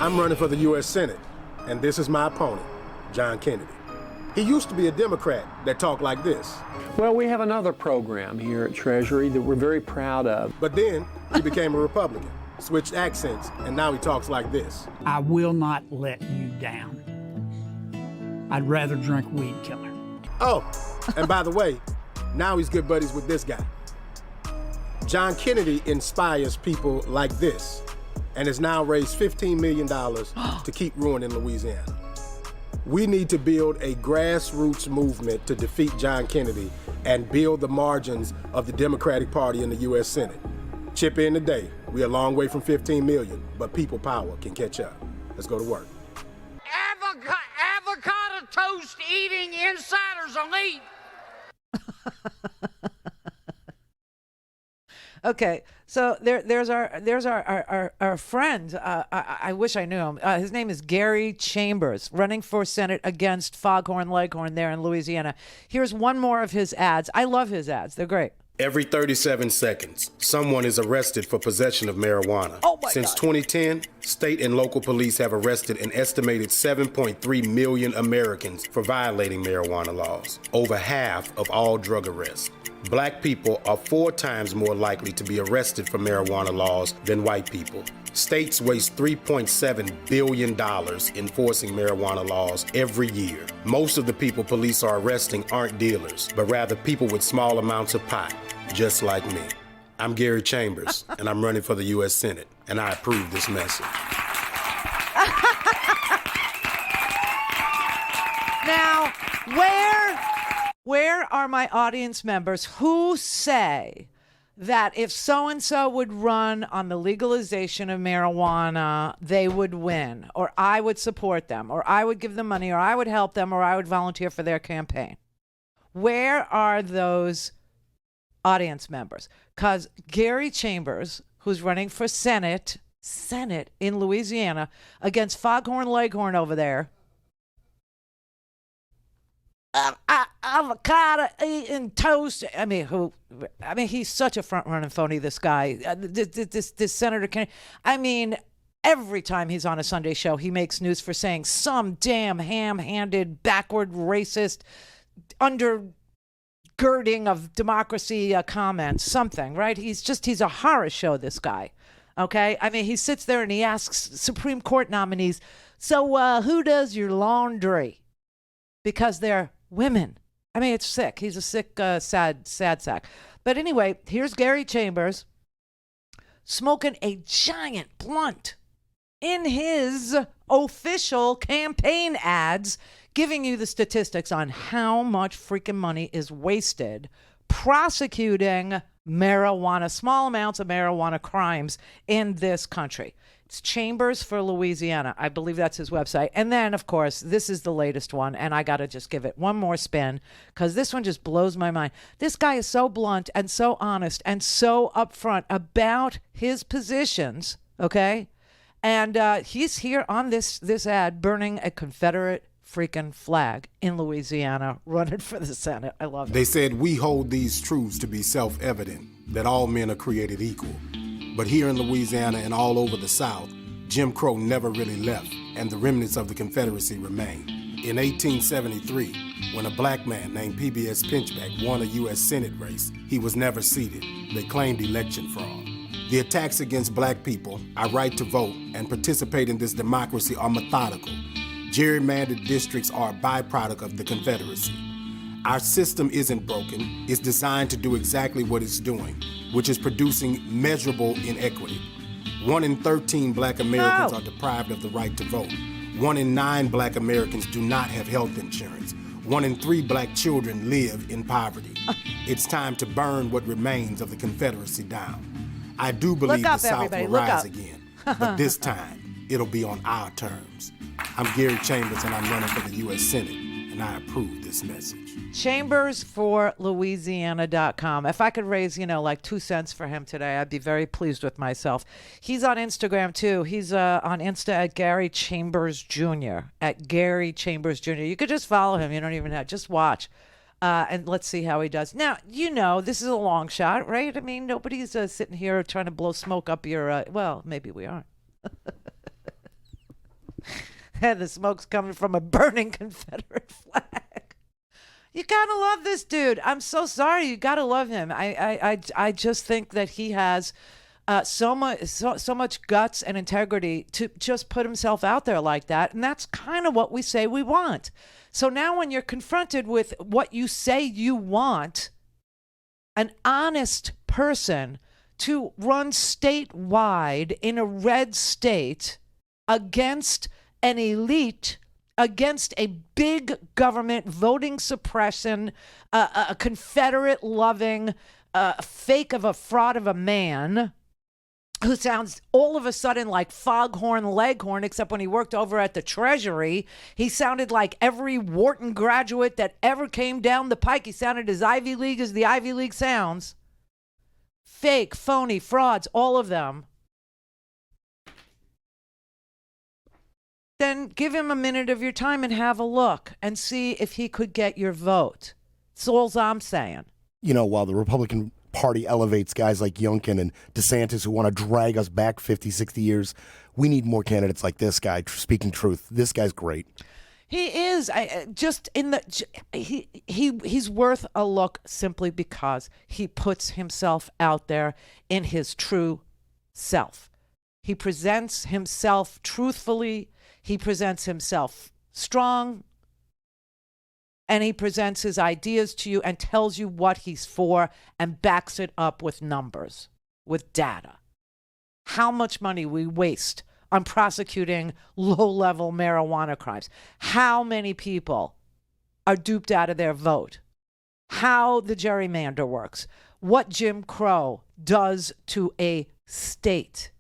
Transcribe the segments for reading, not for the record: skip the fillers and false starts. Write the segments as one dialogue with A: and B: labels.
A: I'm running for the U.S. Senate, and this is my opponent, John Kennedy. He used to be a Democrat that talked like this.
B: Well, we have another program here at Treasury that we're very proud of.
A: But then he became a Republican, switched accents, and now he talks like this.
C: I will not let you down. I'd rather drink weed killer.
A: Oh, and by the way, now he's good buddies with this guy. John Kennedy inspires people like this and has now raised $15 million to keep ruining Louisiana. We need to build a grassroots movement to defeat John Kennedy and build the margins of the Democratic Party in the U.S. Senate. Chip in today. We're a long way from 15 million, but people power can catch up. Let's go to work.
D: Avocado toast eating insiders elite.
E: Okay, so there's our friend. I wish I knew him. His name is Gary Chambers, running for Senate against Foghorn Leghorn there in Louisiana. Here's one more of his ads. I love his ads. They're great.
A: Every 37 seconds, someone is arrested for possession of marijuana.
E: Oh my
A: Since
E: God.
A: 2010, state and local police have arrested an estimated 7.3 million Americans for violating marijuana laws, over half of all drug arrests. Black people are 4 times more likely to be arrested for marijuana laws than white people. States waste $3.7 billion enforcing marijuana laws every year. Most of the people police are arresting aren't dealers, but rather people with small amounts of pot, just like me. I'm Gary Chambers, and I'm running for the U.S. Senate, and I approve this message.
E: Now, where are my audience members who say that if so-and-so would run on the legalization of marijuana, they would win, or I would support them, or I would give them money, or I would help them, or I would volunteer for their campaign? Where are those audience members? Because Gary Chambers, who's running for Senate in Louisiana against Foghorn Leghorn over there, avocado eating toast. I mean, he's such a front-running phony, this guy. This Senator Kennedy. I mean, every time he's on a Sunday show, he makes news for saying some damn ham-handed, backward, racist, undergirding of democracy comments, something, right? He's a horror show, this guy. Okay? I mean, he sits there and he asks Supreme Court nominees, so who does your laundry? Because they're women. I mean, it's sick. He's a sick, sad sack. But anyway, here's Gary Chambers smoking a giant blunt in his official campaign ads, giving you the statistics on how much freaking money is wasted prosecuting marijuana, small amounts of marijuana crimes in this country. It's Chambers for Louisiana. I believe that's his website. And then, of course, this is the latest one, and I got to just give it one more spin because this one just blows my mind. This guy is so blunt and so honest and so upfront about his positions, okay? And he's here on this ad burning a Confederate freaking flag in Louisiana, running for the Senate. I love it.
A: They said, we hold these truths to be self-evident, that all men are created equal. But here in Louisiana and all over the South, Jim Crow never really left, and the remnants of the Confederacy remain. In 1873, when a black man named PBS Pinchback won a U.S. Senate race, he was never seated. They claimed election fraud. The attacks against black people, our right to vote, and participate in this democracy are methodical. Gerrymandered districts are a byproduct of the Confederacy. Our system isn't broken. It's designed to do exactly what it's doing, which is producing measurable inequity. 1 in 13 black Americans are deprived of the right to vote. 1 in 9 black Americans do not have health insurance. 1 in 3 black children live in poverty. It's time to burn what remains of the Confederacy down. I do believe the South will rise again, but this time, it'll be on our terms. I'm Gary Chambers, and I'm running for the U.S. Senate, and I approve this message.
E: Chambersforlouisiana.com. If I could raise, like 2 cents for him today, I'd be very pleased with myself. He's on Instagram, too. He's on Insta at Gary Chambers Jr., at Gary Chambers Jr. You could just follow him. You don't even have, just watch. And let's see how he does. Now, this is a long shot, right? I mean, nobody's sitting here trying to blow smoke up your, well, maybe we are. And the smoke's coming from a burning Confederate flag. You gotta love this dude. I'm so sorry. You gotta love him. I just think that he has so much guts and integrity to just put himself out there like that. And that's kind of what we say we want. So now when you're confronted with what you say you want, an honest person to run statewide in a red state against an elite, against a big government voting suppression, a Confederate loving fake of a fraud of a man who sounds all of a sudden like Foghorn Leghorn, except when he worked over at the Treasury, he sounded like every Wharton graduate that ever came down the pike. He sounded as Ivy League as the Ivy League sounds. Fake, phony, frauds, all of them. Then give him a minute of your time and have a look and see if he could get your vote. That's all I'm saying.
F: You know, while the Republican Party elevates guys like Youngkin and DeSantis who want to drag us back 50, 60 years, we need more candidates like this guy speaking truth. This guy's great.
E: He is. He's worth a look simply because he puts himself out there in his true self. He presents himself truthfully. He presents himself strong. And he presents his ideas to you and tells you what he's for and backs it up with numbers, with data. How much money we waste on prosecuting low-level marijuana crimes. How many people are duped out of their vote. How the gerrymander works. What Jim Crow does to a state.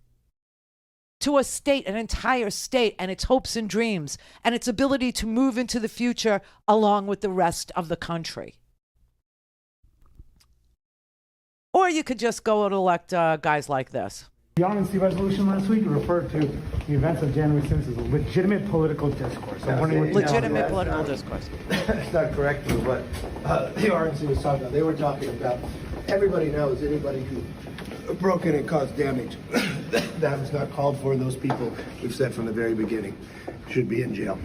E: To a state, an entire state, and its hopes and dreams, and its ability to move into the future along with the rest of the country. Or you could just go and elect guys like this.
G: The RNC resolution last week referred to the events of January 6th as a legitimate political discourse.
E: Legitimate political discourse.
H: That's not correct, what the RNC was talking about. They were talking about everybody knows anybody who broke in and caused damage. That was not called for. Those people, we've said from the very beginning, should be in jail.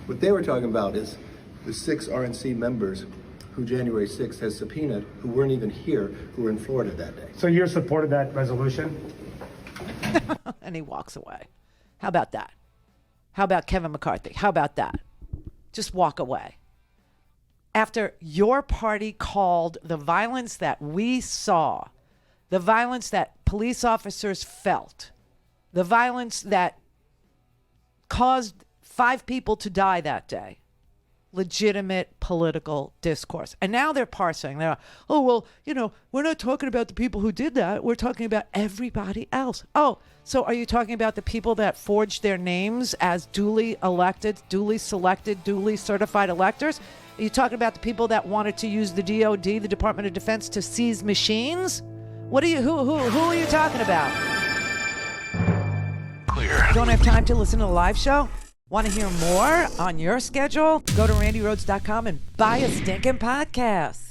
H: What they were talking about is the 6 RNC members who January 6th has subpoenaed, who weren't even here, who were in Florida that day.
G: So you're supporting that resolution?
E: And he walks away. How about that? How about Kevin McCarthy? How about that? Just walk away. After your party called the violence that we saw, the violence that police officers felt, the violence that caused 5 people to die that day, legitimate political discourse. And now they're parsing. They're, oh, well, you know, we're not talking about the people who did that. We're talking about everybody else. Oh, so are you talking about the people that forged their names as duly elected, duly selected, duly certified electors? Are you talking about the people that wanted to use the DOD, the Department of Defense, to seize machines? What are you, who are you talking about?
I: Clear.
E: Don't have time to listen to the live show? Want to hear more on your schedule? Go to randyrhodes.com and buy a stinking podcast.